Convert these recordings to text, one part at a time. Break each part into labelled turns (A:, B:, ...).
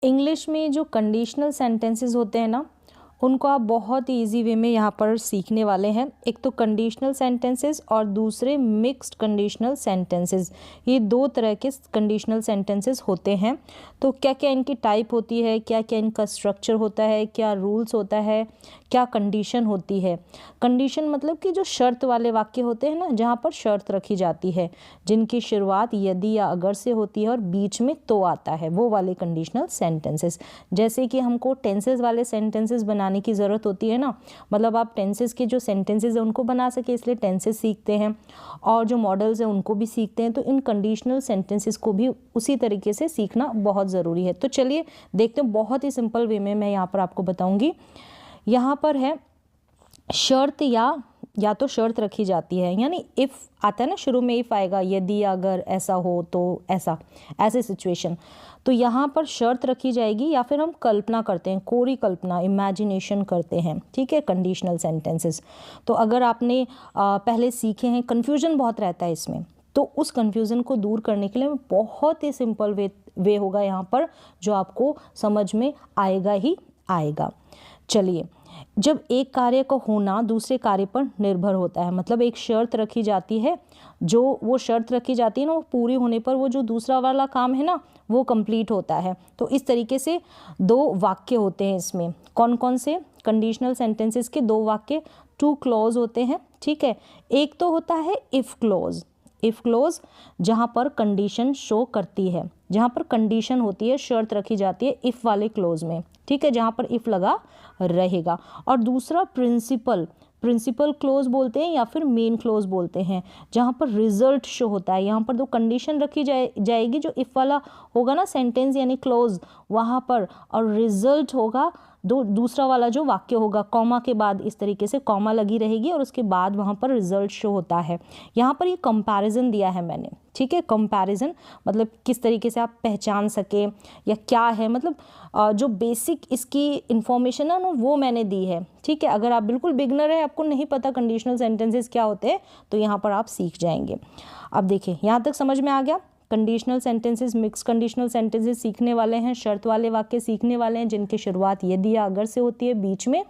A: English में जो conditional sentences होते हैं ना, उनको आप बहुत ही ईजी वे में यहाँ पर सीखने वाले हैं। एक तो कंडीशनल सेंटेंसेस और दूसरे मिक्स्ड कंडीशनल सेंटेंसेस। ये दो तरह के कंडीशनल सेंटेंसेस होते हैं। तो क्या क्या इनकी टाइप होती है, क्या क्या इनका स्ट्रक्चर होता है, क्या रूल्स होता है, क्या कंडीशन होती है। कंडीशन मतलब कि जो शर्त वाले वाक्य होते हैं ना, जहाँ पर शर्त रखी जाती है, जिनकी शुरुआत यदि या अगर से होती है और बीच में तो आता है, वो वाले कंडीशनल सेंटेंसेस। जैसे कि हमको टेंसेस वाले सेंटेंसेस बनाने की ज़रूरत होती है ना, मतलब आप टेंसेस के जो सेंटेंसेस हैं उनको बना सके, इसलिए टेंसेस सीखते हैं और जो मॉडल्स हैं उनको भी सीखते हैं। तो इन कंडीशनल सेंटेंसेस को भी उसी तरीके से सीखना बहुत ज़रूरी है। तो चलिए देखते हैं, बहुत ही सिंपल वे में मैं यहाँ पर आपको बताऊँगी। यहाँ पर है शर्त या तो शर्त रखी जाती है, यानी इफ़ आता है ना, शुरू में इफ़ आएगा, यदि अगर ऐसा हो तो ऐसे सिचुएशन। तो यहाँ पर शर्त रखी जाएगी या फिर हम कल्पना करते हैं, कोरी कल्पना, इमेजिनेशन करते हैं, ठीक है, कंडीशनल सेंटेंसेस। तो अगर आपने पहले सीखे हैं, कन्फ्यूजन बहुत रहता है इसमें, तो उस कन्फ्यूज़न को दूर करने के लिए बहुत ही सिंपल वे होगा यहाँ पर, जो आपको समझ में आएगा ही आएगा। चलिए, जब एक कार्य का होना दूसरे कार्य पर निर्भर होता है, मतलब एक शर्त रखी जाती है, जो वो शर्त रखी जाती है ना, वो पूरी होने पर वो जो दूसरा वाला काम है ना, वो कंप्लीट होता है। तो इस तरीके से दो वाक्य होते हैं इसमें। कौन कौन से? कंडीशनल सेंटेंसेस के दो वाक्य, टू क्लॉज होते हैं, ठीक है। एक तो होता है इफ़ क्लॉज। इफ़ क्लॉज जहाँ पर कंडीशन शो करती है, जहाँ पर कंडीशन होती है, शर्त रखी जाती है इफ़ वाले क्लॉज में, ठीक है, जहाँ पर इफ़ लगा रहेगा। और दूसरा प्रिंसिपल क्लोज बोलते हैं या फिर मेन क्लोज बोलते हैं, जहाँ पर रिजल्ट शो होता है। यहाँ पर दो कंडीशन रखी जाएगी, जो इफ़ वाला होगा ना सेंटेंस यानी क्लोज वहाँ पर, और रिजल्ट होगा दूसरा वाला जो वाक्य होगा, कॉमा के बाद इस तरीके से कॉमा लगी रहेगी और उसके बाद वहाँ पर रिजल्ट शो होता है। यहाँ पर ये कंपैरिजन दिया है मैंने, ठीक है। कंपैरिजन मतलब किस तरीके से आप पहचान सके या क्या है, मतलब जो बेसिक इसकी इंफॉर्मेशन है ना, वो मैंने दी है, ठीक है। अगर आप बिल्कुल बिगनर है, आपको नहीं पता कंडीशनल सेंटेंसेस क्या होते हैं, तो यहाँ पर आप सीख जाएंगे। अब देखिए, यहाँ तक समझ में आ गया। Conditional sentences, mix conditional sentences सीखने वाले हैं, शर्त वाले वाक्य सीखने वाले हैं, जिनकी शुरुआत यदि या अगर से होती है, बीच में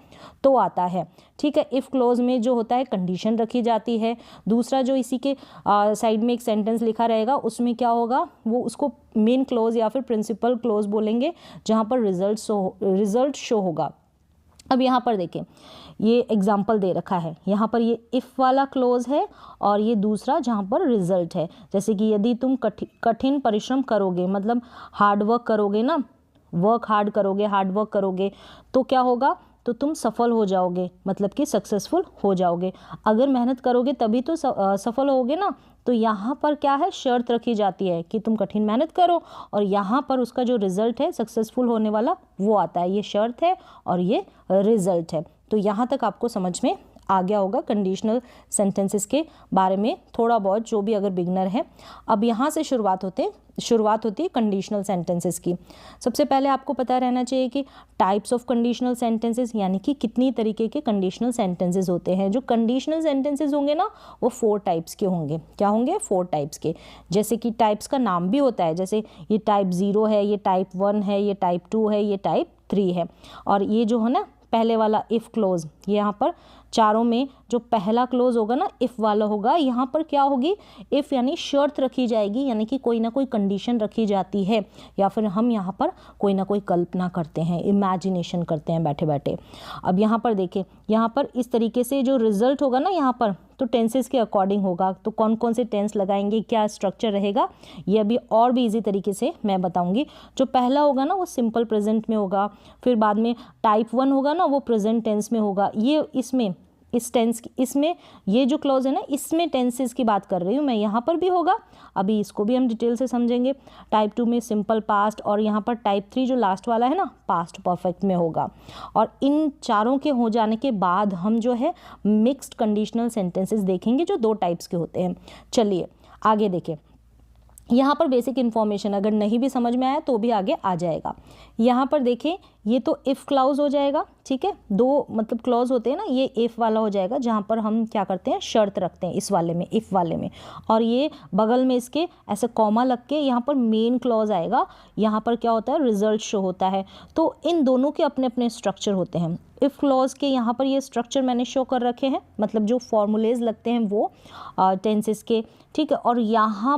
A: तो आता है, ठीक है। इफ़ क्लोज में जो होता है कंडीशन रखी जाती है। दूसरा जो इसी के साइड में एक सेंटेंस लिखा रहेगा, उसमें क्या होगा, वो उसको मेन क्लोज या फिर प्रिंसिपल क्लोज बोलेंगे, जहाँ पर रिजल्ट शो होगा। अब यहाँ पर देखें, ये एग्जाम्पल दे रखा है, यहाँ पर ये इफ़ वाला क्लोज है और ये दूसरा जहाँ पर रिजल्ट है। जैसे कि यदि तुम कठिन परिश्रम करोगे, मतलब हार्ड वर्क करोगे ना, हार्ड वर्क करोगे तो क्या होगा, तो तुम सफल हो जाओगे, मतलब कि सक्सेसफुल हो जाओगे। अगर मेहनत करोगे तभी तो सफल होगे ना। तो यहाँ पर क्या है, शर्त रखी जाती है कि तुम कठिन मेहनत करो, और यहाँ पर उसका जो रिजल्ट है सक्सेसफुल होने वाला वो आता है। ये शर्त है और ये रिजल्ट है। तो यहाँ तक आपको समझ में आ गया होगा कंडीशनल सेंटेंसेस के बारे में थोड़ा बहुत, जो भी अगर बिगनर है। अब यहाँ से शुरुआत होती है कंडीशनल सेंटेंसेस की। सबसे पहले आपको पता रहना चाहिए कि टाइप्स ऑफ कंडीशनल सेंटेंसेस, यानी कि कितनी तरीके के कंडीशनल सेंटेंसेस होते हैं। जो कंडीशनल सेंटेंसेस होंगे ना, वो 4 टाइप्स के होंगे। क्या होंगे? 4 टाइप्स के। जैसे कि टाइप्स का नाम भी होता है, जैसे ये टाइप 0 है, ये टाइप 1 है, ये टाइप 2 है, ये टाइप 3 है। और ये जो है ना पहले वाला इफ़ क्लोज, यहाँ पर चारों में जो पहला क्लोज होगा ना, इफ़ वाला होगा, यहाँ पर क्या होगी, इफ़ यानी शर्त रखी जाएगी, यानी कि कोई ना कोई कंडीशन रखी जाती है, या फिर हम यहाँ पर कोई ना कोई कल्पना करते हैं, इमेजिनेशन करते हैं बैठे बैठे। अब यहाँ पर देखें, यहाँ पर इस तरीके से जो रिजल्ट होगा ना, यहाँ पर तो टेंसेस के अकॉर्डिंग होगा। तो कौन कौन से टेंस लगाएंगे, क्या स्ट्रक्चर रहेगा, ये अभी और भी इजी तरीके से मैं बताऊंगी। जो पहला होगा ना, वो सिंपल प्रेजेंट में होगा, फिर बाद में टाइप 1 होगा ना, वो प्रेजेंट टेंस में होगा। ये इसमें ये जो क्लॉज है ना, इसमें टेंसेस की बात कर रही हूँ मैं, यहाँ पर भी होगा। अभी इसको भी हम डिटेल से समझेंगे। टाइप 2 में सिंपल पास्ट, और यहाँ पर टाइप 3 जो लास्ट वाला है ना, पास्ट परफेक्ट में होगा। और इन चारों के हो जाने के बाद हम जो है मिक्स्ड कंडीशनल सेंटेंसेस देखेंगे, जो 2 टाइप्स के होते हैं। चलिए आगे देखें। यहाँ पर बेसिक इन्फॉर्मेशन अगर नहीं भी समझ में आया तो भी आगे आ जाएगा। यहाँ पर देखें, ये तो इफ़ क्लॉज हो जाएगा, ठीक है, दो मतलब क्लॉज होते हैं ना, ये इफ़ वाला हो जाएगा जहाँ पर हम क्या करते हैं, शर्त रखते हैं इस वाले में, इफ़ वाले में, और ये बगल में इसके ऐसे कॉमा लग के यहाँ पर मेन क्लॉज आएगा, यहाँ पर क्या होता है, रिजल्ट शो होता है। तो इन दोनों के अपने अपने स्ट्रक्चर होते हैं। इफ़ क्लॉज के यहाँ पर ये स्ट्रक्चर मैंने शो कर रखे हैं, मतलब जो फॉर्मूलेज लगते हैं वो टेंसेस के, ठीक है, और यहाँ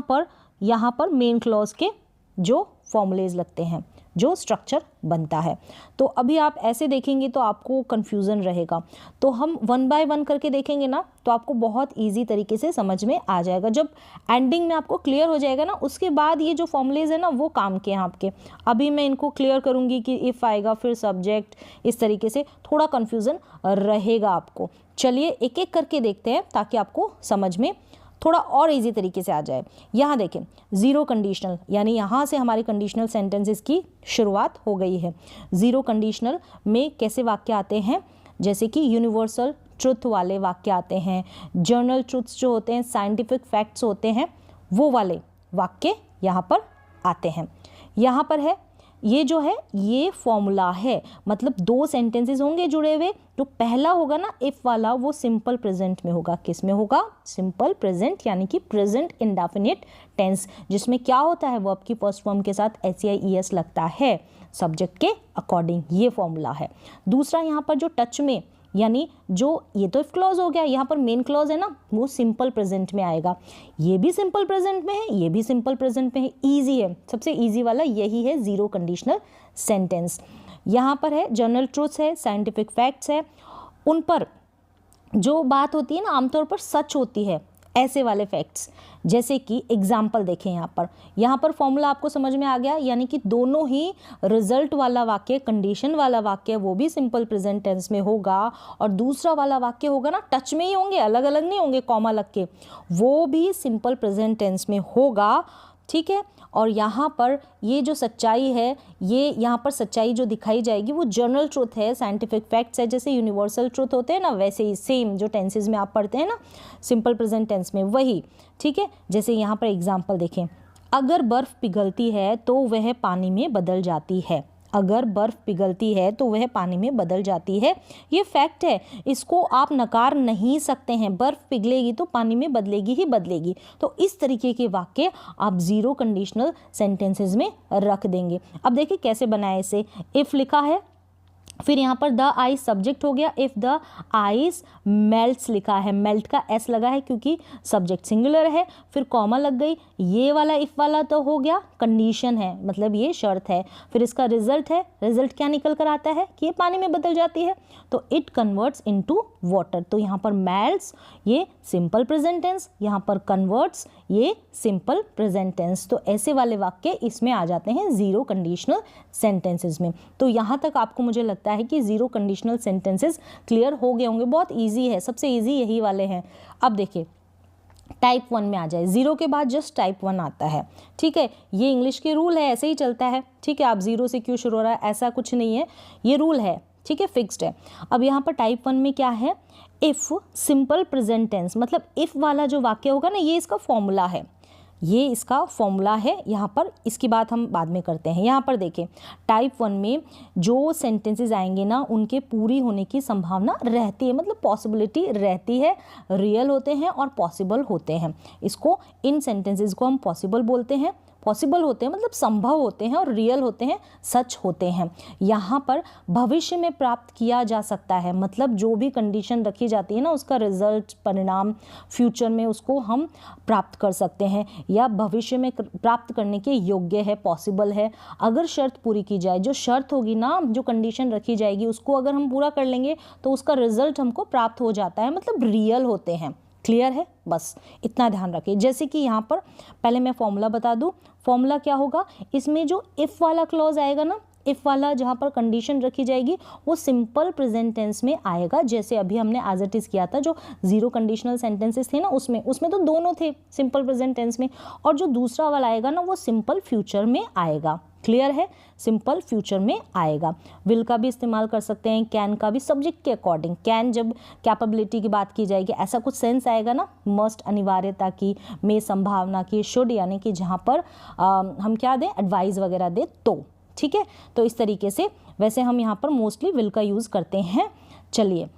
A: पर मेन क्लॉज के जो फॉर्मूलेज लगते हैं, जो स्ट्रक्चर बनता है। तो अभी आप ऐसे देखेंगे तो आपको कन्फ्यूज़न रहेगा, तो हम वन बाय वन करके देखेंगे ना तो आपको बहुत इजी तरीके से समझ में आ जाएगा। जब एंडिंग में आपको क्लियर हो जाएगा ना, उसके बाद ये जो फॉर्मूलेज है ना वो काम के हैं आपके। अभी मैं इनको क्लियर करूँगी कि इफ़ आएगा फिर सब्जेक्ट, इस तरीके से थोड़ा कन्फ्यूज़न रहेगा आपको। चलिए एक एक करके देखते हैं ताकि आपको समझ में थोड़ा और इजी तरीके से आ जाए। यहाँ देखें, ज़ीरो कंडीशनल, यानी यहाँ से हमारी कंडीशनल सेंटेंसेस की शुरुआत हो गई है। ज़ीरो कंडीशनल में कैसे वाक्य आते हैं, जैसे कि यूनिवर्सल ट्रुथ वाले वाक्य आते हैं, जर्नल ट्रुथ्स जो होते हैं, साइंटिफिक फैक्ट्स होते हैं, वो वाले वाक्य यहाँ पर आते हैं। यहाँ पर है, ये जो है ये फॉर्मूला है, मतलब दो सेंटेंसेस होंगे जुड़े हुए। तो पहला होगा ना इफ़ वाला, वो सिंपल प्रेजेंट में होगा। किस में होगा, सिंपल प्रेजेंट, यानी कि प्रेजेंट इंडेफिनिट टेंस, जिसमें क्या होता है, वर्ब की फर्स्ट फॉर्म के साथ SEIES लगता है सब्जेक्ट के अकॉर्डिंग। ये फॉर्मूला है। दूसरा यहाँ पर जो टच में, यानी जो ये तो इफ क्लॉज हो गया, यहाँ पर मेन क्लॉज है ना, वो सिंपल प्रेजेंट में आएगा। ये भी सिंपल प्रेजेंट में है, ये भी सिंपल प्रेजेंट में है, इजी है। सबसे इजी वाला यही है ज़ीरो कंडीशनल सेंटेंस। यहाँ पर है जर्नल ट्रूथ्स है, साइंटिफिक फैक्ट्स है, उन पर जो बात होती है ना आमतौर पर सच होती है, ऐसे वाले फैक्ट्स। जैसे कि एग्जाम्पल देखें, यहाँ पर फॉर्मूला आपको समझ में आ गया, यानी कि दोनों ही रिजल्ट वाला वाक्य, कंडीशन वाला वाक्य, वो भी सिंपल प्रेजेंट टेंस में होगा, और दूसरा वाला वाक्य होगा ना, टच में ही होंगे, अलग अलग नहीं होंगे कॉमा लग के, वो भी सिंपल प्रेजेंट टेंस में होगा, ठीक है। और यहाँ पर ये जो सच्चाई है, ये यहाँ पर सच्चाई जो दिखाई जाएगी वो जर्नल ट्रूथ है, साइंटिफिक फैक्ट्स है। जैसे यूनिवर्सल ट्रूथ होते हैं ना, वैसे ही सेम जो टेंसेज में आप पढ़ते हैं ना सिंपल प्रेजेंट टेंस में, वही, ठीक है। जैसे यहाँ पर एग्जांपल देखें, अगर बर्फ़ पिघलती है तो वह पानी में बदल जाती है। अगर बर्फ़ पिघलती है तो वह पानी में बदल जाती है, ये फैक्ट है, इसको आप नकार नहीं सकते हैं। बर्फ़ पिघलेगी तो पानी में बदलेगी ही बदलेगी। तो इस तरीके के वाक्य आप ज़ीरो कंडीशनल सेंटेंसेस में रख देंगे। अब देखिए कैसे बनाए इसे। इफ़ लिखा है, फिर यहाँ पर द आइस सब्जेक्ट हो गया, इफ़ द आइस मेल्ट्स लिखा है, मेल्ट का एस लगा है क्योंकि सब्जेक्ट सिंगुलर है, फिर कॉमा लग गई, ये वाला इफ़ वाला तो हो गया कंडीशन है, मतलब ये शर्त है। फिर इसका रिजल्ट है, रिजल्ट क्या निकल कर आता है कि ये पानी में बदल जाती है, तो इट कन्वर्ट्स इनटू वाटर। तो यहाँ पर मेल्ट्स ये सिंपल प्रेजेंट टेंस, यहाँ पर कन्वर्ट्स ये सिंपल प्रेजेंट टेंस। तो ऐसे वाले वाक्य इसमें आ जाते हैं ज़ीरो कंडीशनल सेंटेंसेस में। तो यहाँ तक आपको मुझे लगता है कि ज़ीरो कंडीशनल सेंटेंसेस क्लियर हो गए होंगे। बहुत इजी है, सबसे इजी यही वाले हैं। अब देखिए टाइप 1 में आ जाए, ज़ीरो के बाद जस्ट टाइप 1 आता है, ठीक है। ये इंग्लिश के रूल है, ऐसे ही चलता है, ठीक है। आप ज़ीरो से क्यों शुरू हो रहा है, ऐसा कुछ नहीं है, ये रूल है, ठीक है, फिक्स्ड है। अब यहाँ पर टाइप 1 में क्या है, इफ़ सिंपल प्रेजेंट टेंस, मतलब इफ़ वाला जो वाक्य होगा ना, ये इसका फॉर्मूला है, ये इसका फॉर्मूला है। यहाँ पर इसकी बात हम बाद में करते हैं। यहाँ पर देखें टाइप 1 में जो सेंटेंसेस आएंगे ना, उनके पूरी होने की संभावना रहती है, मतलब पॉसिबिलिटी रहती है, रियल होते हैं और पॉसिबल होते हैं। इसको, इन सेंटेंसेस को हम पॉसिबल बोलते हैं। पॉसिबल होते हैं मतलब संभव होते हैं, और रियल होते हैं, सच होते हैं। यहाँ पर भविष्य में प्राप्त किया जा सकता है, मतलब जो भी कंडीशन रखी जाती है ना, उसका रिजल्ट, परिणाम फ्यूचर में उसको हम प्राप्त कर सकते हैं, या भविष्य में प्राप्त करने के योग्य है, पॉसिबल है, अगर शर्त पूरी की जाए। जो शर्त होगी ना, जो कंडीशन रखी जाएगी, उसको अगर हम पूरा कर लेंगे तो उसका रिजल्ट हमको प्राप्त हो जाता है, मतलब रियल होते हैं। क्लियर है, बस इतना ध्यान रखिए। जैसे कि यहाँ पर पहले मैं फॉर्मूला बता दूँ। फॉर्मूला क्या होगा, इसमें जो इफ़ वाला क्लॉज आएगा ना, इफ वाला जहाँ पर कंडीशन रखी जाएगी वो सिंपल प्रेजेंट टेंस में आएगा, जैसे अभी हमने एज इट इज किया था, जो 0 कंडीशनल सेंटेंसेस थे ना उसमें तो दोनों थे सिंपल प्रेजेंट टेंस में, और जो दूसरा वाला आएगा ना वो सिंपल फ्यूचर में आएगा। क्लियर है, सिंपल फ्यूचर में आएगा। विल का भी इस्तेमाल कर सकते हैं, कैन का भी, सब्जेक्ट के अकॉर्डिंग। कैन जब कैपेबिलिटी की बात की जाएगी ऐसा कुछ सेंस आएगा ना, मस्ट अनिवार्यता की, में संभावना की, शुड यानी कि जहाँ पर हम क्या दें, एडवाइस वगैरह दें तो, ठीक है। तो इस तरीके से वैसे हम यहाँ पर मोस्टली विल का यूज़ करते हैं। चलिए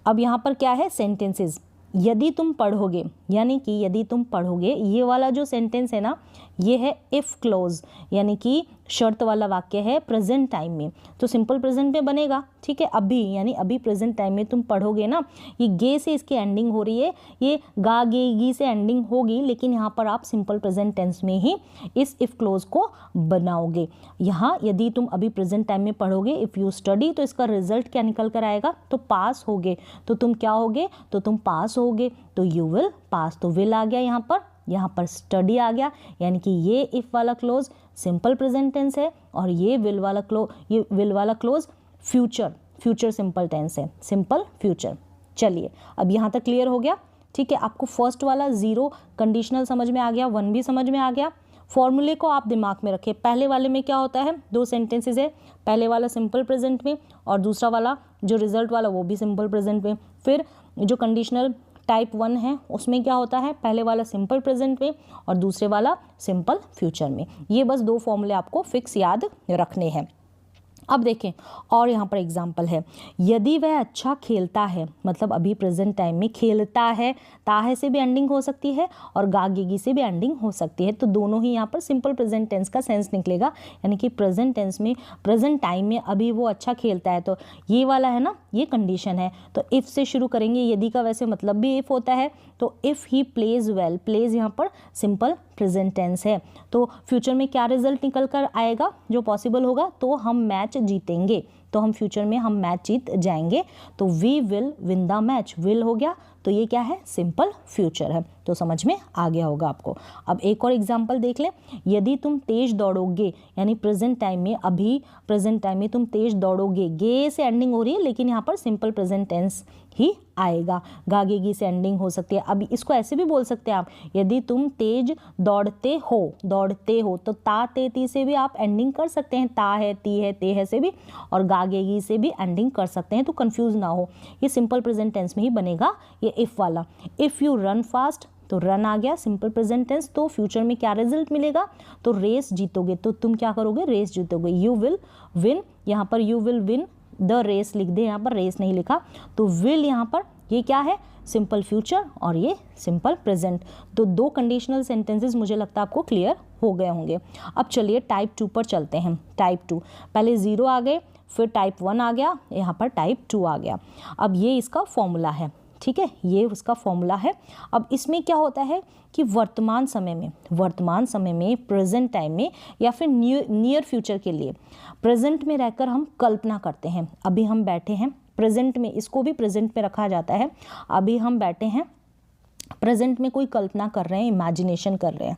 A: अब यहाँ पर क्या है, सेंटेंसेस। यदि तुम पढ़ोगे, यानी कि यदि तुम पढ़ोगे, ये वाला जो सेंटेंस है ना ये है इफ़ क्लोज, यानी कि शर्त वाला वाक्य है प्रेजेंट टाइम में, तो सिंपल प्रेजेंट में बनेगा, ठीक है। अभी यानी अभी प्रेजेंट टाइम में तुम पढ़ोगे ना, ये गे से इसकी एंडिंग हो रही है, ये गा गे गी से एंडिंग होगी, लेकिन यहाँ पर आप सिंपल प्रेजेंट टेंस में ही इस इफ़ क्लोज को बनाओगे। यहाँ यदि तुम अभी प्रेजेंट टाइम में पढ़ोगे, इफ़ यू स्टडी, तो इसका रिजल्ट क्या निकल कर आएगा, तो पास होगे, तो तुम क्या होगे, तो तुम पास होगे, तो यू विल पास, तो विल आ गया यहाँ पर स्टडी आ गया, यानी कि ये इफ़ वाला क्लोज सिंपल प्रेजेंट टेंस है और ये विल वाला क्लोज फ्यूचर सिंपल टेंस है, सिंपल फ्यूचर। चलिए अब यहाँ तक क्लियर हो गया, ठीक है। आपको फर्स्ट वाला 0 कंडीशनल समझ में आ गया, 1 भी समझ में आ गया। फॉर्मूले को आप दिमाग में रखें। पहले वाले में क्या होता है, 2 सेंटेंसेस है, पहले वाला सिंपल प्रेजेंट में और दूसरा वाला जो रिजल्ट वाला वो भी सिंपल प्रेजेंट में। फिर जो कंडीशनल टाइप 1 है उसमें क्या होता है, पहले वाला सिंपल प्रेजेंट में और दूसरे वाला सिंपल फ्यूचर में। ये बस 2 फॉर्मूले आपको फिक्स याद रखने हैं। अब देखें और यहाँ पर एग्जाम्पल है, यदि वह अच्छा खेलता है, मतलब अभी प्रेजेंट टाइम में खेलता है, ताहे से भी एंडिंग हो सकती है और गागेगी से भी एंडिंग हो सकती है, तो दोनों ही यहाँ पर सिंपल प्रेजेंट टेंस का सेंस निकलेगा, यानी कि प्रेजेंट टेंस में प्रेजेंट टाइम में अभी वो अच्छा खेलता है, तो ये वाला है ना, ये कंडीशन है, तो इफ़ से शुरू करेंगे। यदि का वैसे मतलब भी इफ़ होता है, तो if he plays well, plays यहाँ पर सिंपल प्रेजेंट टेंस है, तो फ्यूचर में क्या रिजल्ट निकल कर आएगा जो पॉसिबल होगा, तो हम मैच जीतेंगे, तो हम फ्यूचर में हम मैच जीत जाएंगे, तो we will win the match, will हो गया, तो ये क्या है, सिंपल फ्यूचर है, तो समझ में आ गया होगा आपको। अब एक और एग्जांपल देख लें, यदि तुम तेज दौड़ोगे, यानी प्रेजेंट टाइम में, अभी प्रेजेंट टाइम में तुम तेज दौड़ोगे, गे से एंडिंग हो रही है लेकिन यहाँ पर सिंपल प्रेजेंट टेंस ही आएगा, गागेगी से एंडिंग हो सकती है। अब इसको ऐसे भी बोल सकते हैं आप, यदि तुम तेज दौड़ते हो, तो ता ते ती से भी आप एंडिंग कर सकते हैं, ता है, ती है, ते है से भी, और गागेगी से भी एंडिंग कर सकते हैं, तो कंफ्यूज ना हो, ये सिंपल प्रेजेंट टेंस में ही बनेगा ये इफ़ वाला। इफ़ यू रन फास्ट, तो रन आ गया सिंपल प्रेजेंट टेंस, तो फ्यूचर में क्या रिजल्ट मिलेगा, तो रेस जीतोगे, तो तुम क्या करोगे, रेस जीतोगे, यू विल विन, यहाँ पर you will win the race लिख दे, यहाँ पर रेस नहीं लिखा, तो विल यहाँ पर ये क्या है, सिंपल फ्यूचर और ये सिंपल प्रेजेंट। तो 2 कंडीशनल सेंटेंसेस मुझे लगता है आपको क्लियर हो गए होंगे। अब चलिए टाइप 2 पर चलते हैं। टाइप 2, पहले 0 आ गए, फिर टाइप 1 आ गया, यहाँ पर टाइप 2 आ गया। अब ये इसका फॉर्मूला है, ठीक है, ये उसका फॉर्मूला है। अब इसमें क्या होता है कि वर्तमान समय में प्रेजेंट टाइम में या फिर नियर फ्यूचर के लिए प्रेजेंट में रहकर हम कल्पना करते हैं। अभी हम बैठे हैं प्रेजेंट में, इसको भी प्रेजेंट में रखा जाता है, अभी हम बैठे हैं प्रेजेंट में, कोई कल्पना कर रहे हैं, इमेजिनेशन कर रहे हैं,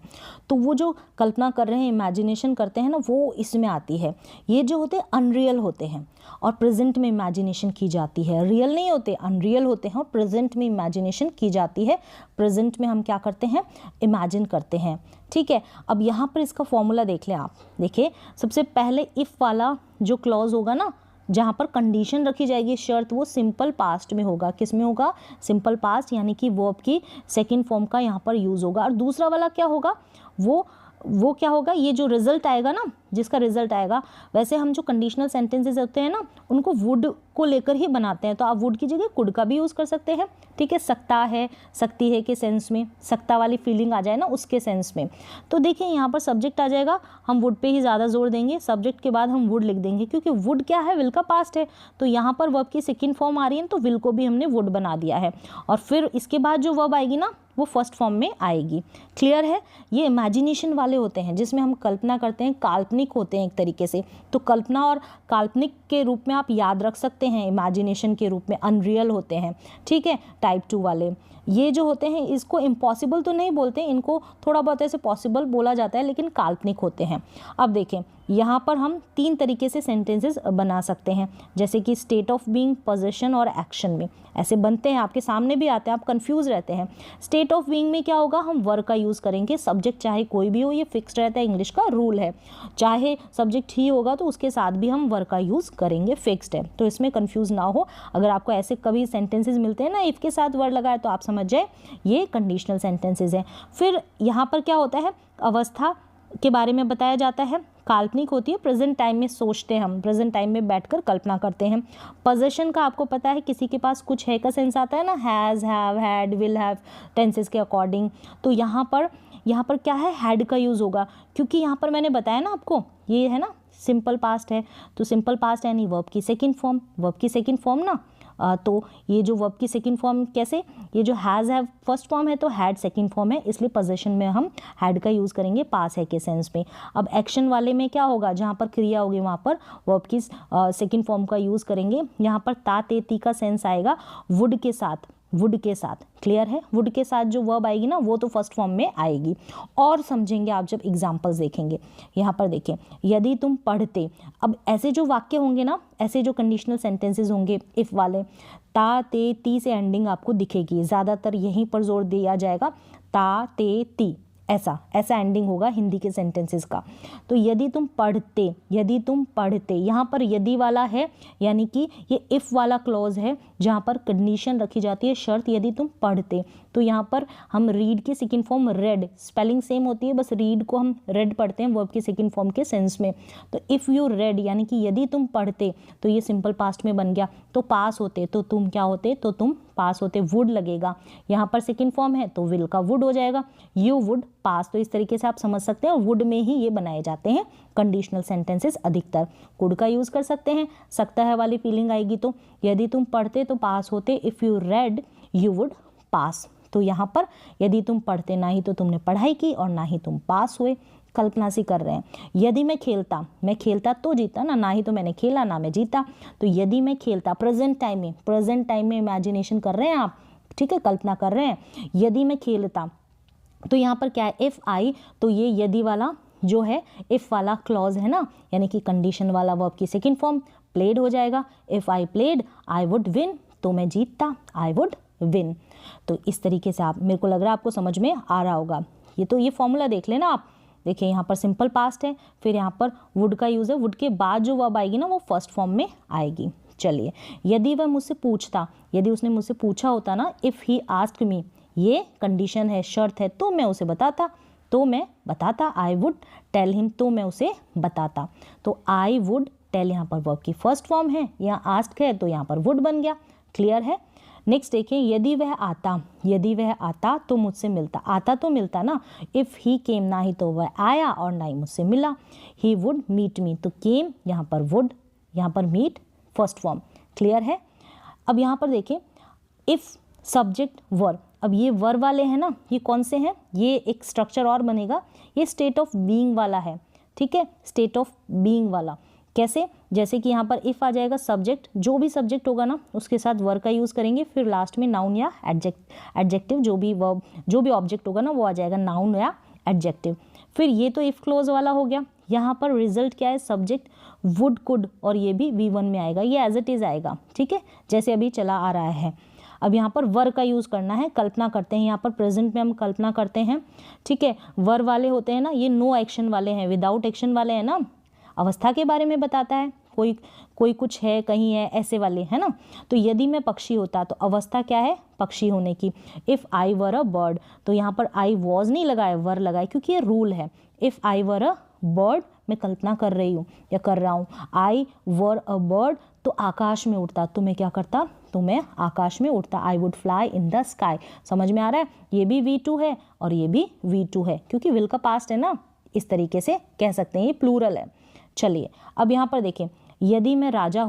A: तो वो जो कल्पना कर रहे हैं, इमेजिनेशन करते हैं ना, वो इसमें आती है। ये जो होते हैं अनरियल होते हैं और प्रेजेंट में इमेजिनेशन की जाती है, रियल नहीं होते, अनरियल होते हैं और प्रेजेंट में इमेजिनेशन की जाती है। प्रेजेंट में हम क्या करते हैं, इमेजिन करते हैं, ठीक है। अब यहाँ पर इसका फॉर्मूला देख लें आप, देखिए सबसे पहले इफ़ वाला जो क्लॉज होगा ना, जहाँ पर कंडीशन रखी जाएगी, शर्त, वो सिंपल पास्ट में होगा। किस में होगा, सिंपल पास्ट, यानी कि वर्ब की सेकंड फॉर्म का यहाँ पर यूज़ होगा। और दूसरा वाला क्या होगा, वो क्या होगा, ये जो रिजल्ट आएगा ना, जिसका रिजल्ट आएगा, वैसे हम जो कंडीशनल सेंटेंसेस होते हैं ना, उनको वुड को लेकर ही बनाते हैं, तो आप वुड की जगह कुड का भी यूज़ कर सकते हैं, ठीक है। सकता है, सकती है के सेंस में, सकता वाली फीलिंग आ जाए ना, उसके सेंस में। तो देखिए यहाँ पर सब्जेक्ट आ जाएगा, हम वुड पे ही ज़्यादा जोर देंगे, सब्जेक्ट के बाद हम वुड लिख देंगे, क्योंकि वुड क्या है, विल का पास्ट है, तो यहाँ पर वर्ब की सेकेंड फॉर्म आ रही है, तो विल को भी हमने वुड बना दिया है, और फिर इसके बाद जो वर्ब आएगी ना, वो फर्स्ट फॉर्म में आएगी। क्लियर है। ये इमेजिनेशन वाले होते हैं जिसमें हम कल्पना करते हैं, काल्पनिक होते हैं एक तरीके से, तो कल्पना और काल्पनिक के रूप में आप याद रख सकते हैं, इमेजिनेशन के रूप में अनरियल होते हैं, ठीक है। टाइप 2 वाले ये जो होते हैं, इसको इम्पॉसिबल तो नहीं बोलते, इनको थोड़ा बहुत ऐसे पॉसिबल बोला जाता है, लेकिन काल्पनिक होते हैं। अब देखें यहाँ पर हम 3 तरीके से सेंटेंसेस बना सकते हैं, जैसे कि स्टेट ऑफ बीइंग, पोजीशन और एक्शन में ऐसे बनते हैं, आपके सामने भी आते हैं, आप कंफ्यूज रहते हैं। स्टेट ऑफ बीइंग में क्या होगा, हम वर का यूज़ करेंगे, सब्जेक्ट चाहे कोई भी हो, ये फिक्स्ड रहता है, इंग्लिश का रूल है, चाहे सब्जेक्ट ही होगा तो उसके साथ भी हम वर का यूज़ करेंगे, फिक्स्ड है, तो इसमें कंफ्यूज ना हो। अगर आपको ऐसे कभी सेंटेंसेस मिलते हैं ना इफ़ के साथ वर लगा है तो आप समझ जाए ये कंडीशनल सेंटेंसेस हैं। फिर यहाँ पर क्या होता है, अवस्था के बारे में बताया जाता है, काल्पनिक होती है, प्रेजेंट टाइम में सोचते हैं हम, प्रेजेंट टाइम में बैठकर कल्पना करते हैं। पोजेशन का आपको पता है, किसी के पास कुछ है का सेंस आता है ना, has, have, had, will have, tenses के अकॉर्डिंग। तो यहाँ पर क्या है, हैड का यूज़ होगा, क्योंकि यहाँ पर मैंने बताया ना आपको, ये है ना सिंपल पास्ट है, तो सिंपल पास्ट यानी वर्ब की सेकंड फॉर्म, वर्ब की सेकंड फॉर्म ना, तो ये जो वर्ब की सेकंड फॉर्म कैसे, ये जो हैज़ है फर्स्ट फॉर्म है तो हैड सेकंड फॉर्म है, इसलिए पोजीशन में हम हैड का यूज़ करेंगे पास है के सेंस में। अब एक्शन वाले में क्या होगा, जहाँ पर क्रिया होगी वहाँ पर वर्ब की सेकंड फॉर्म का यूज़ करेंगे। यहाँ पर ता ते ती का सेंस आएगा वुड के साथ, वुड के साथ, क्लियर है, वुड के साथ जो वर्ब आएगी ना वो तो फर्स्ट फॉर्म में आएगी, और समझेंगे आप जब एग्जांपल्स देखेंगे। यहाँ पर देखिए, यदि तुम पढ़ते, अब ऐसे जो वाक्य होंगे ना, ऐसे जो कंडीशनल सेंटेंसेस होंगे इफ़ वाले, ता ते ती से एंडिंग आपको दिखेगी, ज़्यादातर यहीं पर जोर दिया जाएगा, ता ते ती, ऐसा एंडिंग होगा हिंदी के सेंटेंसेस का। तो यदि तुम पढ़ते, यहाँ पर यदि वाला है, यानी कि ये इफ़ वाला क्लॉज है जहाँ पर कंडीशन रखी जाती है, शर्त, यदि तुम पढ़ते, तो यहाँ पर हम रीड की second form red, spelling same होती है, बस रीड को हम रेड पढ़ते हैं वर्ब की सेकंड फॉर्म के सेंस में। तो इफ़ यू रेड यानी कि यदि तुम पढ़ते, तो ये सिंपल पास्ट में बन गया। तो पास होते, तो तुम क्या होते, तो तुम पास होते, वुड लगेगा, यहाँ पर सेकंड फॉर्म है तो विल का वुड हो जाएगा, यू वुड पास। तो इस तरीके से आप समझ सकते हैं, वुड में ही ये बनाए जाते हैं कंडीशनल सेंटेंसेस, अधिकतर कुड का यूज़ कर सकते हैं, सकता है वाली फीलिंग आएगी तो, यदि तुम पढ़ते तो पास होते, if you read you would पास। तो यहाँ पर यदि तुम पढ़ते, ना ही तो तुमने पढ़ाई की और ना ही तुम पास हुए, कल्पना सी कर रहे हैं। यदि मैं खेलता तो जीता ना ही तो मैंने खेला ना मैं जीता। तो यदि मैं खेलता, प्रेजेंट टाइम में इमेजिनेशन कर रहे हैं आप, ठीक है, कल्पना कर रहे हैं। यदि मैं खेलता, तो यहाँ पर क्या है, इफ़ आई, तो ये यदि वाला जो है इफ़ वाला क्लॉज है ना, यानी कि कंडीशन वाला वर्ब की सेकंड फॉर्म प्लेड हो जाएगा। If I played I would win, तो मैं जीतता, आई वुड विन। तो इस तरीके से आप, मेरे को लग रहा है आपको समझ में आ रहा होगा। ये फॉर्मूला देख लेना आप, देखिए यहाँ पर सिंपल पास्ट है, फिर यहाँ पर वुड का यूज़ है, वुड के बाद जो वर्ब आएगी ना वो फर्स्ट फॉर्म में आएगी। चलिए, यदि वह मुझसे पूछता, यदि उसने मुझसे पूछा होता ना, इफ़ ही आस्क्ड मी, ये कंडीशन है, शर्त है, तो मैं उसे बताता, आई वुड टेल हिम, तो मैं उसे बताता। तो आई वुड टेल यहाँ पर वर्ब की फर्स्ट फॉर्म है, यहाँ आस्क्ड है तो यहाँ पर वुड बन गया, क्लियर है। नेक्स्ट देखिए, यदि वह आता तो मुझसे मिलता, आता तो मिलता ना, इफ़ ही केम, ना ही तो वह आया और ना ही मुझसे मिला, ही वुड मीट मी, तो केम यहाँ पर वुड, यहाँ पर मीट फर्स्ट फॉर्म, क्लियर है। अब यहाँ पर देखिए, इफ़ सब्जेक्ट वर्ब, अब ये वर्ब वाले हैं ना, ये कौन से हैं, ये एक स्ट्रक्चर और बनेगा, ये स्टेट ऑफ बीइंग वाला है, ठीक है, स्टेट ऑफ बीइंग वाला। कैसे, जैसे कि यहाँ पर इफ़ आ जाएगा, सब्जेक्ट, जो भी सब्जेक्ट होगा ना उसके साथ वर्ब का यूज़ करेंगे, फिर लास्ट में नाउन या एडजेक्टिव, जो भी ऑब्जेक्ट होगा ना वो आ जाएगा नाउन या एडजेक्टिव। फिर ये तो इफ़ क्लोज वाला हो गया। यहाँ पर रिजल्ट क्या है, सब्जेक्ट वुड कुड, और ये भी V1 में आएगा, ये एज इट इज़ आएगा, ठीक है, जैसे अभी चला आ रहा है। अब यहाँ पर वर का यूज़ करना है, कल्पना करते हैं, यहाँ पर प्रेजेंट में हम कल्पना करते हैं, ठीक है। वर वाले होते हैं ना, ये नो एक्शन वाले हैं, विदाउट एक्शन वाले हैं ना, अवस्था के बारे में बताता है, कोई कुछ है, कहीं है, ऐसे वाले है ना। तो यदि मैं पक्षी होता, तो अवस्था क्या है, पक्षी होने की। If I were a bird, तो यहाँ पर आई वॉज नहीं लगाए, वर लगाए, क्योंकि ये रूल है। If I were a bird, मैं कल्पना कर रही हूँ या कर रहा हूँ, आई वर अ बर्ड, तो आकाश में उड़ता, तो मैं क्या करता, तो मैं आकाश में उड़ता, I would fly in the sky. समझ में आ रहा है, ये भी V2 है और ये भी V2 है, क्योंकि विल का पास्ट है ना, इस तरीके से कह सकते हैं, ये प्लूरल है। चलिए, अब यहाँ पर देखें, यदि मैं राजा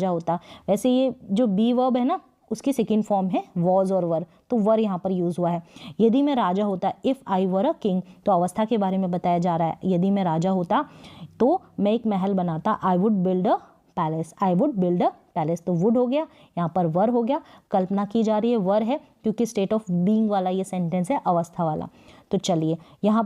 A: होता, वैसे ये जो बी वर्ब है ना उसकी सेकेंड फॉर्म है वॉज और वर, तो वर यहाँ पर यूज़ हुआ है। यदि मैं राजा होता, if I were a king, तो अवस्था के बारे में बताया जा रहा है। यदि मैं राजा होता तो मैं एक महल बनाता, I would build a palace, तो वुड हो गया, यहाँ पर वर हो गया, कल्पना की जा रही है, वर है, क्योंकि स्टेट ऑफ बीइंग वाला ये सेंटेंस है, अवस्था वाला। तो चलिए, यहाँ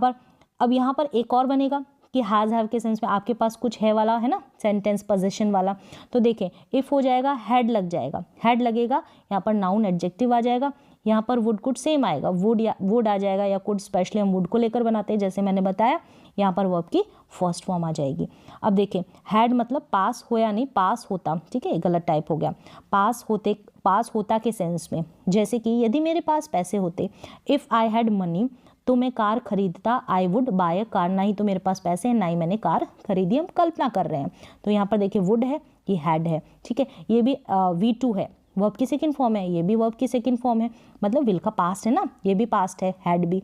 A: पर एक और बनेगा कि हैज़ हैव के सेंस में आपके पास कुछ है वाला है ना सेंटेंस पोजीशन वाला, तो देखें इफ़ हो जाएगा हैड लग जाएगा, हैड लगेगा यहाँ पर नाउन एडजेक्टिव आ जाएगा, यहाँ पर वुड कुड सेम आएगा, वुड या वुड आ जाएगा, या कुड स्पेशली हम वुड को लेकर बनाते हैं जैसे मैंने बताया, यहाँ पर वर्ब की फर्स्ट फॉर्म आ जाएगी। अब देखें हैड मतलब पास होया नहीं, पास होता, ठीक है, गलत टाइप हो गया, पास होता के सेंस में, जैसे कि यदि मेरे पास पैसे होते, इफ़ आई हैड मनी, तो मैं कार खरीदता, I would buy a car, ना ही तो मेरे पास पैसे हैं ना ही मैंने कार खरीदी, हम कल्पना कर रहे हैं। तो यहाँ पर देखिए वुड है, ये हैड है, ठीक है, ये भी V2 है, वर्ब की सेकंड फॉर्म है, ये भी वर्ब की सेकंड फॉर्म है, मतलब विल का पास्ट है ना, ये भी पास्ट है, हैड भी।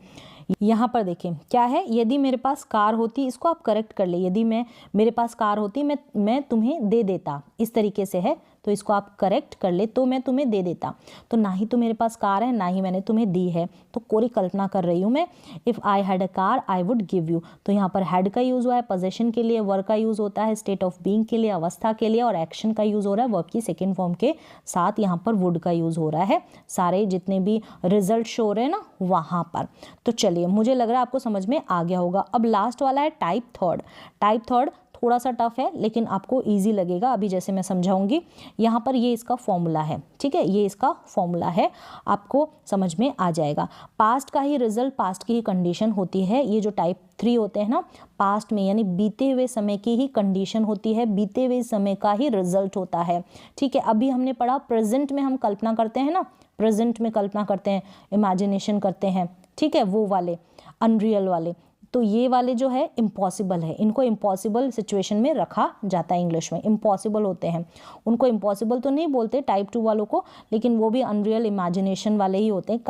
A: यहाँ पर देखें क्या है, यदि मेरे पास कार होती, इसको आप करेक्ट कर ले, यदि मेरे पास कार होती मैं तुम्हें दे देता, इस तरीके से है, तो इसको आप करेक्ट कर ले, तो मैं तुम्हें दे देता, तो ना ही तो मेरे पास कार है ना ही मैंने तुम्हें दी है, तो कोरी कल्पना कर रही हूँ मैं। If I had a car I would give you, तो यहाँ पर हैड का यूज़ हुआ है पोजेशन के लिए, वर्ब का यूज़ होता है स्टेट ऑफ बीइंग के लिए, अवस्था के लिए, और एक्शन का यूज़ हो रहा है वर्ब की सेकेंड फॉर्म के साथ, यहाँ पर वुड का यूज़ हो रहा है, सारे जितने भी रिजल्ट शो हो रहे हैं ना वहाँ पर। तो चलिए मुझे लग रहा है आपको समझ में आ गया होगा। अब लास्ट वाला है टाइप थर्ड। टाइप थर्ड थोड़ा सा टफ है लेकिन आपको इजी लगेगा अभी जैसे मैं समझाऊंगी। यहाँ पर ये इसका फॉर्मूला है, ठीक है, ये इसका फॉर्मूला है, आपको समझ में आ जाएगा। पास्ट का ही रिजल्ट पास्ट की ही कंडीशन होती है। ये जो टाइप 3 होते हैं ना, पास्ट में यानी बीते हुए समय की ही कंडीशन होती है, बीते हुए समय का ही रिजल्ट होता है, ठीक है। अभी हमने पढ़ा प्रेजेंट में हम कल्पना करते हैं ना, प्रेजेंट में कल्पना करते हैं, इमेजिनेशन करते हैं, ठीक है, वो वाले अनरियल वाले। तो ये वाले जो है इम्पॉसिबल है, इनको इम्पॉसिबल सिचुएशन में रखा जाता है, इंग्लिश में इम्पॉसिबल होते हैं। उनको इम्पॉसिबल तो नहीं बोलते टाइप 2 वालों को, लेकिन वो भी अनरियल इमेजिनेशन वाले ही होते हैं,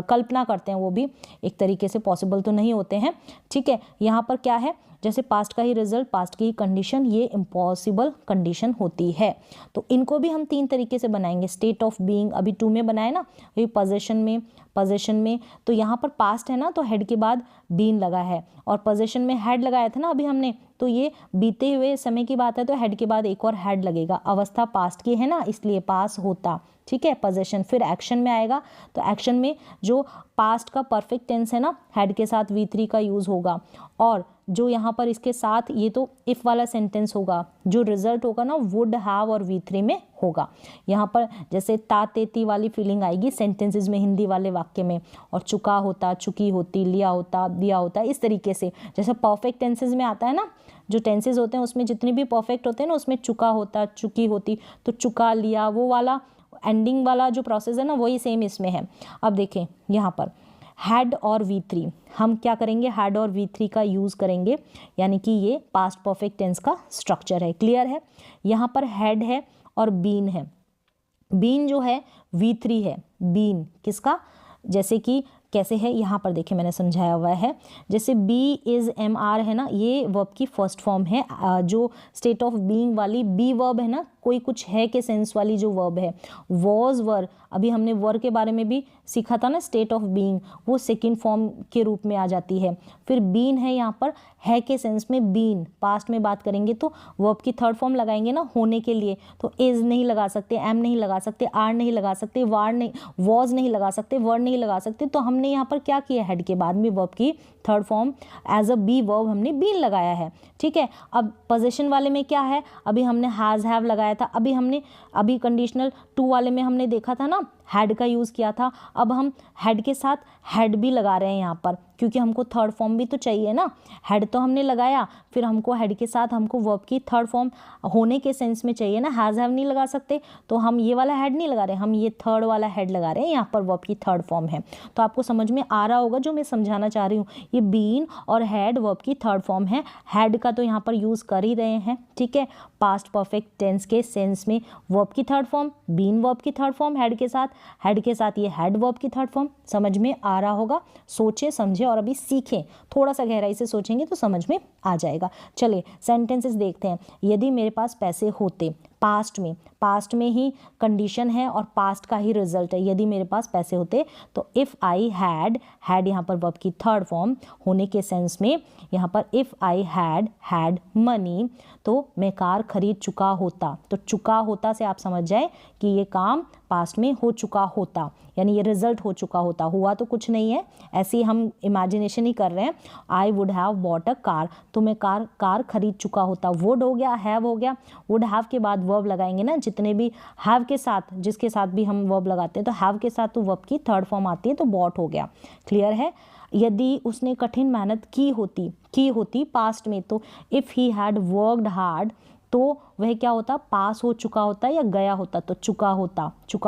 A: कल्पना करते हैं, वो भी एक तरीके से पॉसिबल तो नहीं होते हैं, ठीक है। यहाँ पर क्या है, जैसे पास्ट का ही रिजल्ट पास्ट की ही कंडीशन, ये इम्पॉसिबल कंडीशन होती है। तो इनको भी हम 3 तरीके से बनाएंगे। स्टेट ऑफ बीइंग अभी 2 में बनाए ना, ये पोजीशन में तो यहाँ पर पास्ट है ना, तो हेड के बाद बीन लगा है, और पोजीशन में हेड लगाया था ना अभी हमने, तो ये बीते हुए समय की बात है तो हेड के बाद एक और हेड लगेगा। अवस्था पास्ट की है ना, इसलिए पास होता, ठीक है, पोजीशन। फिर एक्शन में आएगा, तो एक्शन में जो पास्ट का परफेक्ट टेंस है ना, हेड के साथ V3 का यूज़ होगा, और जो यहाँ पर इसके साथ ये तो इफ़ वाला सेंटेंस होगा, जो रिजल्ट होगा ना वुड हैव और V3 में होगा। यहाँ पर जैसे ता तेती वाली फीलिंग आएगी सेंटेंसेस में, हिंदी वाले वाक्य में, और चुका होता, चुकी होती, लिया होता, दिया होता, इस तरीके से। जैसे परफेक्ट टेंसेस में आता है ना, जो टेंसेस होते हैं उसमें जितने भी परफेक्ट होते हैं ना, उसमें चुका होता, चुकी होती, तो चुका, लिया, वो वाला एंडिंग वाला जो प्रोसेस है ना, वही सेम इसमें है। अब देखें यहाँ पर हैड और V3, हम क्या करेंगे, हैड और V3 का यूज़ करेंगे, यानी कि ये पास्ट परफेक्ट टेंस का स्ट्रक्चर है। क्लियर है। यहाँ पर हैड है और बीन है। बीन जो है V3 है, बीन किसका, जैसे कि कैसे है यहाँ पर देखिए मैंने समझाया हुआ है। जैसे बी इज MR है ना, ये वर्ब की फर्स्ट फॉर्म है। जो स्टेट ऑफ बीइंग वाली बी वर्ब है ना, कोई कुछ है के सेंस वाली जो वर्ब है। वॉज वर, अभी हमने वर के बारे में भी सीखा था ना, स्टेट ऑफ बीइंग, वो सेकंड फॉर्म के रूप में आ जाती है। फिर बीन है यहाँ पर है के सेंस में, बीन पास्ट में बात करेंगे तो वर्ब की थर्ड फॉर्म लगाएंगे ना होने के लिए, तो इज नहीं लगा सकते, एम नहीं लगा सकते, आर नहीं लगा सकते, वार नहीं, वॉज नहीं लगा सकते, वर नहीं लगा सकते। तो हमने यहाँ पर क्या किया, हेड के बाद में वर्ब की third form as a be verb हमने बीन लगाया है, ठीक है। अब पोजीशन वाले में क्या है, अभी हमने हैज हैव लगाया था, अभी कंडीशनल 2 वाले में हमने देखा था ना, हैड का यूज़ किया था। अब हम हेड के साथ हेड भी लगा रहे हैं यहाँ पर, क्योंकि हमको थर्ड फॉर्म भी तो चाहिए ना। हेड तो हमने लगाया, फिर हमको हेड के साथ हमको वर्ब की थर्ड फॉर्म होने के सेंस में चाहिए ना, हैज़ हैव नहीं लगा सकते, तो हम ये वाला हेड नहीं लगा रहे, हम ये थर्ड वाला हेड लगा रहे हैं, यहाँ पर वर्ब की थर्ड फॉर्म है। तो आपको समझ में आ रहा होगा जो मैं समझाना चाह रही हूँ। ये बीन और हेड वर्ब की थर्ड फॉर्म है। हेड का तो यहाँ पर यूज़ कर ही रहे हैं, ठीक है, पास्ट परफेक्ट टेंस के सेंस में वर्ब की थर्ड फॉर्म, बीन वर्ब की थर्ड फॉर्म हेड के साथ ये हेड वर्ब की थर्ड फॉर्म। समझ में आ रहा होगा, सोचे समझे और अभी सीखें, थोड़ा सा गहराई से सोचेंगे तो समझ में आ जाएगा। चलिए सेंटेंसेस देखते हैं। यदि मेरे पास पैसे होते, पास्ट में ही कंडीशन है और पास्ट का ही रिजल्ट है। यदि मेरे पास पैसे होते तो इफ़ आई हैड यहाँ पर वर्ब की थर्ड फॉर्म होने के सेंस में, यहाँ पर इफ़ आई हैड मनी, तो मैं कार खरीद चुका होता। तो चुका होता से आप समझ जाए कि ये काम पास्ट में हो चुका होता, यानी ये रिजल्ट हो चुका होता। हुआ तो कुछ नहीं है, ऐसे ही हम इमेजिनेशन ही कर रहे हैं। I would have bought a car, तो मैं कार खरीद चुका होता। वुड हो गया, हैव हो गया। वुड हैव के बाद वर्ब लगाएंगे ना, जितने भी हैव के साथ, जिसके साथ भी हम वर्ब लगाते हैं, तो हैव के साथ तो वर्ब की थर्ड फॉर्म आती है, तो बॉट हो गया। क्लियर है। यदि उसने कठिन मेहनत की होती पास्ट में, तो if he had worked hard, तो वह क्या होता, पास हो चुका होता या गया होता, तो चुका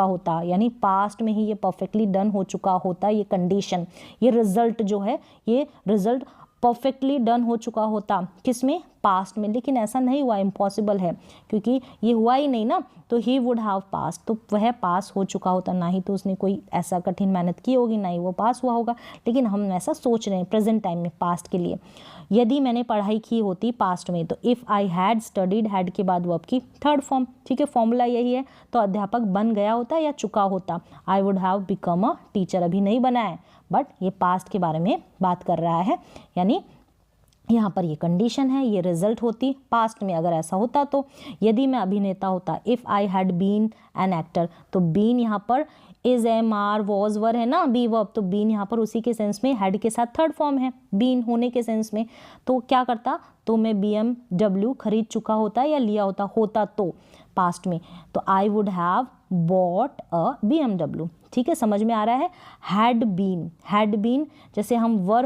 A: होता, यानी पास्ट में ही ये परफेक्टली डन हो चुका होता। ये कंडीशन, ये रिजल्ट जो है, ये रिजल्ट परफेक्टली डन हो चुका होता, किसमें, पास्ट में। लेकिन ऐसा नहीं हुआ, इम्पॉसिबल है, क्योंकि ये हुआ ही नहीं ना। तो ही वुड हैव पास, तो वह पास हो चुका होता, ना ही तो उसने कोई ऐसा कठिन मेहनत की होगी, ना ही वो पास हुआ होगा। लेकिन हम ऐसा सोच रहे हैं प्रेजेंट टाइम में, पास्ट के लिए। यदि मैंने पढ़ाई की होती पास्ट में, तो if I had studied, had के बाद वर्ब की थर्ड फॉर्म। ठीक है, फॉर्मूला यही है। तो अध्यापक बन गया होता या चुका होता। I would have become a teacher, अभी नहीं बना है, बट ये पास्ट के बारे में बात कर रहा है, यानी यहाँ पर ये कंडीशन है, ये रिजल्ट होती पास्ट में अगर ऐसा होता तो। यदि मैं अभिनेता होता, if I had been an actor, तो बीन यहाँ पर is, am, are, was, were है ना, बी वर्ब, तो बीन यहाँ पर उसी के सेंस में हैड के साथ थर्ड फॉर्म है, बीन होने के सेंस में। तो क्या करता, तो मैं BMW खरीद चुका होता या लिया होता तो पास्ट में, तो I would have bought a BMW। ठीक है, समझ में आ रहा है। हैड बीन जैसे हम वर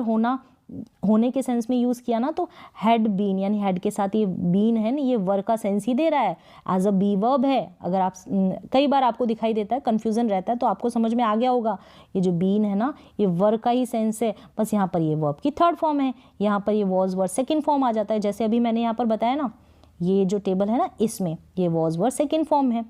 A: होने के सेंस में यूज़ किया ना, तो हैड बीन, यानी हैड के साथ ये बीन है ना, ये वर का सेंस ही दे रहा है, एज अ बी वर्ब है। अगर आप, कई बार आपको दिखाई देता है, कन्फ्यूजन रहता है, तो आपको समझ में आ गया होगा, ये जो बीन है ना, ये वर का ही सेंस है, बस यहाँ पर ये वर्ब की थर्ड फॉर्म है, यहाँ पर ये वॉज वर सेकेंड फॉर्म आ जाता है। जैसे अभी मैंने यहाँ पर बताया ना, ये जो टेबल है ना, इसमें ये वॉज वर सेकेंड फॉर्म है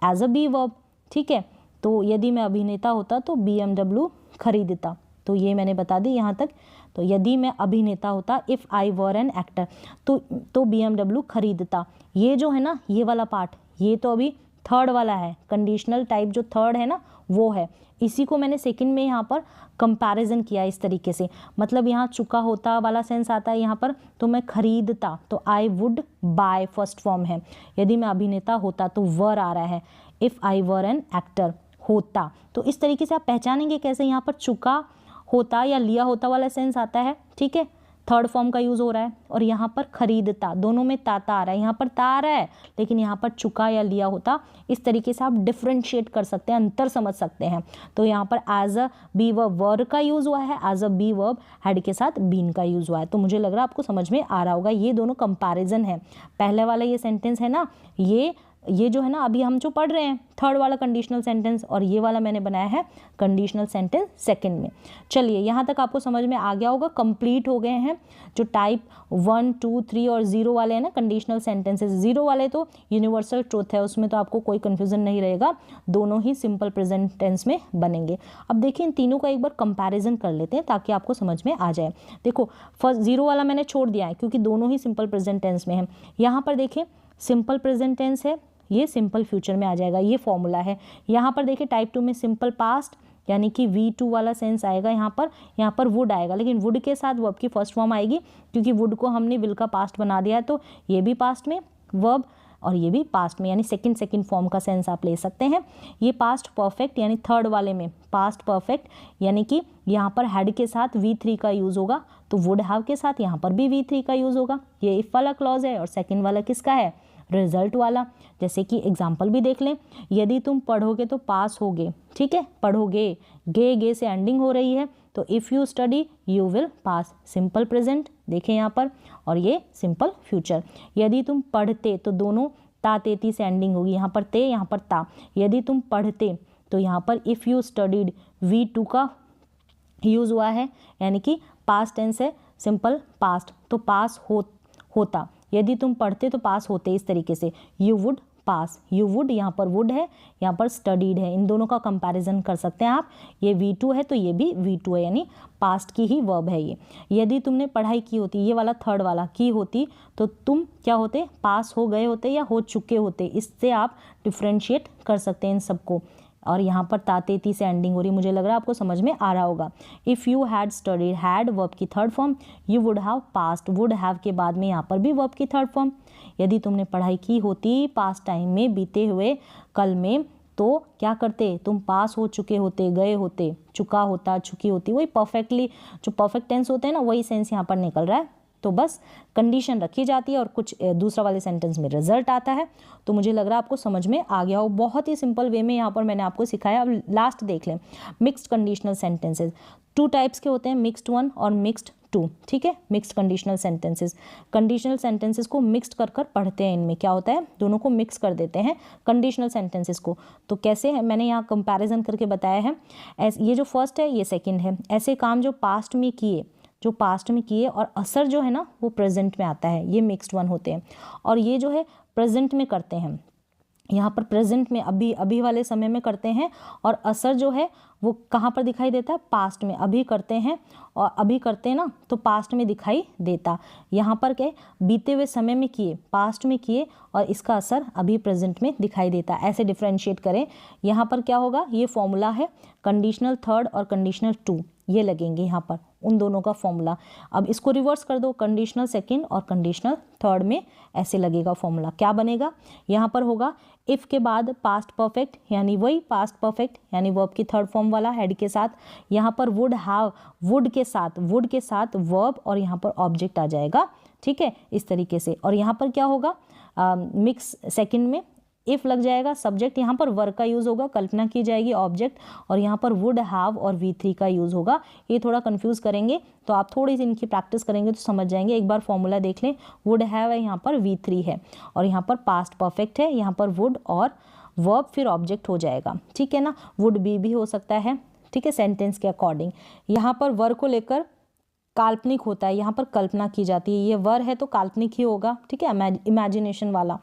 A: एज अ बी वर्ब। ठीक है, तो यदि मैं अभिनेता होता तो BMW खरीदता, तो ये मैंने बता दी यहाँ तक। तो यदि मैं अभिनेता होता, if I were N actor, तो BMW खरीदता। ये जो है ना, ये वाला पार्ट, ये तो अभी थर्ड वाला है, कंडीशनल टाइप जो थर्ड है ना, वो है। इसी को मैंने सेकंड में यहाँ पर कंपैरिजन किया इस तरीके से, मतलब यहाँ चुका होता वाला सेंस आता है यहाँ पर, तो मैं खरीदता, तो I would by first form है। यदि मैं अभिनेता होता, तो वर आ रहा है, if I were an actor होता। तो इस तरीके से आप पहचानेंगे कैसे यहाँ पर चुका होता या लिया होता वाला सेंस आता है। ठीक है, थर्ड फॉर्म का यूज़ हो रहा है, और यहाँ पर खरीदता, दोनों में ताता आ रहा है, यहाँ पर ता आ रहा है, लेकिन यहाँ पर चुका या लिया होता। इस तरीके से आप डिफ्रेंशिएट कर सकते हैं, अंतर समझ सकते हैं। तो यहाँ पर as a be verb were का यूज़ हुआ है, as a be verb had के साथ बीन का यूज़ हुआ है। तो मुझे लग रहा है आपको समझ में आ रहा होगा, ये दोनों कंपैरिजन है। पहले वाला ये सेंटेंस है ना, ये जो है ना, अभी हम जो पढ़ रहे हैं थर्ड वाला कंडीशनल सेंटेंस, और ये वाला मैंने बनाया है कंडीशनल सेंटेंस सेकंड में। चलिए, यहाँ तक आपको समझ में आ गया होगा, कंप्लीट हो गए हैं जो टाइप 1, 2, 3 और 0 वाले हैं ना कंडीशनल सेंटेंसेस। 0 वाले तो यूनिवर्सल ट्रूथ है, उसमें तो आपको कोई कन्फ्यूजन नहीं रहेगा, दोनों ही सिंपल प्रेजेंट टेंस में बनेंगे। अब देखिए, इन तीनों का एक बार कंपैरिजन कर लेते हैं ताकि आपको समझ में आ जाए। देखो, फर्स्ट 0 वाला मैंने छोड़ दिया है क्योंकि दोनों ही सिंपल प्रेजेंट टेंस में है। यहाँ पर देखिए, सिंपल प्रेजेंट टेंस है, ये सिंपल फ्यूचर में आ जाएगा, ये फॉर्मूला है। यहाँ पर देखिए, टाइप 2 में सिंपल पास्ट, यानी कि V2 वाला सेंस आएगा, यहाँ पर वुड आएगा, लेकिन वुड के साथ वर्ब की फर्स्ट फॉर्म आएगी, क्योंकि वुड को हमने विल का पास्ट बना दिया है, तो ये भी पास्ट में वर्ब और ये भी पास्ट में, यानी सेकंड फॉर्म का सेंस आप ले सकते हैं। ये पास्ट परफेक्ट, यानी थर्ड वाले में पास्ट परफेक्ट, यानी कि यहाँ पर हैड के साथ V3 का यूज़ होगा, तो वुड हैव के साथ यहाँ पर भी V3 का यूज़ होगा। ये इफ वाला क्लॉज है, और सेकेंड वाला किसका है, रिजल्ट वाला। जैसे कि एग्जाम्पल भी देख लें, यदि तुम पढ़ोगे तो पास होगे। ठीक है, पढ़ोगे, गे से एंडिंग हो रही है, तो if you study you will pass, simple present देखें यहाँ पर, और ये सिंपल फ्यूचर। यदि तुम पढ़ते, तो दोनों ता तेती से एंडिंग होगी, यहाँ पर ते, यहाँ पर ता। यदि तुम पढ़ते, तो यहाँ पर इफ़ यू स्टडीड V2 का यूज़ हुआ है, यानी कि पास्ट टेंस है, सिंपल पास्ट, तो पास होता। यदि तुम पढ़ते तो पास होते, इस तरीके से you would pass. You would, यहाँ पर वुड है, यहाँ पर स्टडीड है, इन दोनों का कंपैरिजन कर सकते हैं आप। ये V2 है तो ये भी V2 है, यानी पास्ट की ही वर्ब है ये। यदि तुमने पढ़ाई की होती, ये वाला थर्ड वाला की होती, तो तुम क्या होते, पास हो गए होते या हो चुके होते। इससे आप डिफ्रेंशिएट कर सकते हैं इन सबको। और यहाँ पर तातेती से एंडिंग हो रही, मुझे लग रहा है आपको समझ में आ रहा होगा। If you had studied, had verb की third form, you would have past, would have के बाद में यहाँ पर भी वर्ब की थर्ड फॉर्म। यदि तुमने पढ़ाई की होती पास्ट टाइम में, बीते हुए कल में, तो क्या करते, तुम पास हो चुके होते, गए होते, चुका होता, चुकी होती। वही परफेक्टली जो परफेक्ट टेंस होते हैं ना, वही सेंस यहाँ पर निकल रहा है। तो बस कंडीशन रखी जाती है और कुछ दूसरा वाले सेंटेंस में रिजल्ट आता है। तो मुझे लग रहा है आपको समझ में आ गया हो। बहुत ही सिंपल वे में यहाँ पर मैंने आपको सिखाया। अब लास्ट देख लें, मिक्स्ड कंडीशनल सेंटेंसेस। 2 टाइप्स के होते हैं, मिक्स्ड 1 और मिक्स्ड 2। ठीक है, mixed conditional sentences. Conditional sentences को मिक्स्ड कर कर पढ़ते हैं। इनमें क्या होता है, दोनों को मिक्स कर देते हैं कंडीशनल सेंटेंसेस को। तो कैसे है, मैंने यहाँ कंपैरिजन करके बताया है। ये जो फर्स्ट है, ये सेकंड है। ऐसे काम जो पास्ट में किए, जो पास्ट में किए और असर जो है ना वो प्रेजेंट में आता है, ये मिक्स्ड 1 होते हैं। और ये जो है प्रेजेंट में करते हैं, यहाँ पर प्रेजेंट में, अभी अभी वाले समय में करते हैं। और असर जो है वो कहाँ पर दिखाई देता है, पास्ट में। अभी करते हैं और अभी करते हैं ना, तो पास्ट में दिखाई देता। यहाँ पर क्या, बीते हुए समय में किए, पास्ट में किए, और इसका असर अभी प्रेजेंट में दिखाई देता। ऐसे डिफ्रेंशिएट करें। यहाँ पर क्या होगा, ये फॉर्मूला है कंडीशनल थर्ड और कंडीशनल 2, ये लगेंगे यहाँ पर, उन दोनों का फॉर्मूला। अब इसको रिवर्स कर दो, कंडीशनल सेकंड और कंडीशनल थर्ड में ऐसे लगेगा फॉर्मूला। क्या बनेगा, यहाँ पर होगा इफ़ के बाद पास्ट परफेक्ट, यानी वही पास्ट परफेक्ट, यानी वर्ब की थर्ड फॉर्म वाला हेड के साथ। यहाँ पर वुड हैव, वुड के साथ वर्ब और यहाँ पर ऑब्जेक्ट आ जाएगा। ठीक है, इस तरीके से। और यहाँ पर क्या होगा, मिक्स सेकंड में इफ़ लग जाएगा, सब्जेक्ट यहाँ पर वर्क का यूज़ होगा, कल्पना की जाएगी ऑब्जेक्ट, और यहाँ पर वुड हैव और V3 का यूज़ होगा। ये थोड़ा कंफ्यूज करेंगे, तो आप थोड़ी सी इनकी प्रैक्टिस करेंगे तो समझ जाएंगे। एक बार फॉर्मूला देख लें, वुड हैव है, यहाँ पर V3 है, और यहाँ पर पास्ट परफेक्ट है, यहाँ पर वुड और वर्ब फिर ऑब्जेक्ट हो जाएगा। ठीक है ना, वुड बी भी हो सकता है। ठीक है, सेंटेंस के अकॉर्डिंग। यहाँ पर वर्क को लेकर काल्पनिक होता है, यहाँ पर कल्पना की जाती है। ये वर है तो काल्पनिक ही होगा। ठीक है, इमेजिनेशन वाला।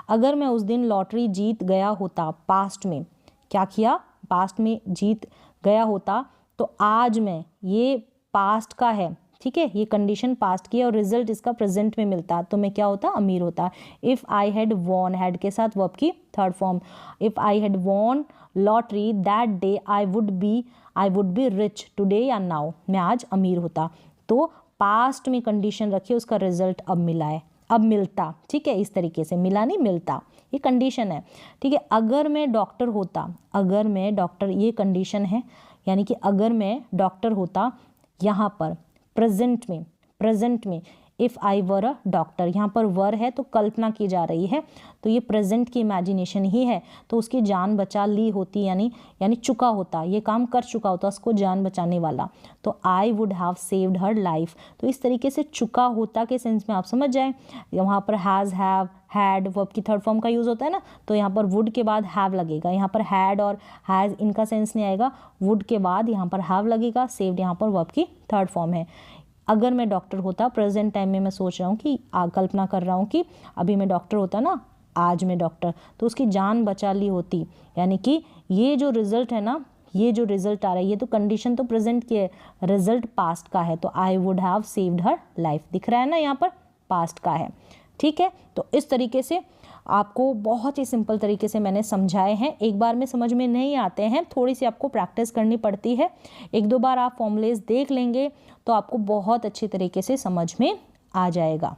A: अगर मैं उस दिन लॉटरी जीत गया होता, पास्ट में क्या किया, पास्ट में जीत गया होता, तो आज मैं, ये पास्ट का है। ठीक है, ये कंडीशन पास्ट की है और रिजल्ट इसका प्रेजेंट में मिलता, तो मैं क्या होता, अमीर होता। If I had won, had के साथ वर्ब की third form, if I had won lottery that day I would be rich today या नाउ, मैं आज अमीर होता। तो पास्ट में कंडीशन रखिए, उसका रिजल्ट अब मिला है, अब मिलता। ठीक है, इस तरीके से, मिला नहीं मिलता, ये कंडीशन है। ठीक है, अगर मैं डॉक्टर होता, अगर मैं डॉक्टर, ये कंडीशन है, यानी कि अगर मैं डॉक्टर होता, यहाँ पर प्रेजेंट में if I were a doctor, यहाँ पर वर है तो कल्पना की जा रही है, तो ये प्रेजेंट की इमेजिनेशन ही है, तो उसकी जान बचा ली होती, यानी चुका होता, ये काम कर चुका होता, उसको जान बचाने वाला। तो I would have saved her life. तो इस तरीके से चुका होता के सेंस में आप समझ जाएं। वहाँ पर हैज़, हैव, हैड वर्ब की थर्ड फॉर्म का यूज़ होता है ना, तो यहाँ पर वुड के बाद हैव लगेगा। यहाँ पर हैड और हैज़ इनका सेंस नहीं आएगा, वुड के बाद यहाँ पर हैव लगेगा, सेव्ड यहाँ पर वर्ब की थर्ड फॉर्म है। अगर मैं डॉक्टर होता, प्रेजेंट टाइम में मैं सोच रहा हूँ कि कल्पना कर रहा हूँ कि अभी मैं डॉक्टर होता ना, आज मैं डॉक्टर, तो उसकी जान बचा ली होती। यानी कि ये जो रिजल्ट है ना, ये जो रिजल्ट आ रहा है, ये तो कंडीशन तो प्रेजेंट की है, रिजल्ट पास्ट का है, तो I would have saved her life, दिख रहा है ना, यहाँ पर पास्ट का है। ठीक है, तो इस तरीके से आपको बहुत ही सिंपल तरीके से मैंने समझाए हैं। एक बार में समझ में नहीं आते हैं, थोड़ी सी आपको प्रैक्टिस करनी पड़ती है। 1-2 बार आप फॉर्मूलेज देख लेंगे तो आपको बहुत अच्छी तरीके से समझ में आ जाएगा।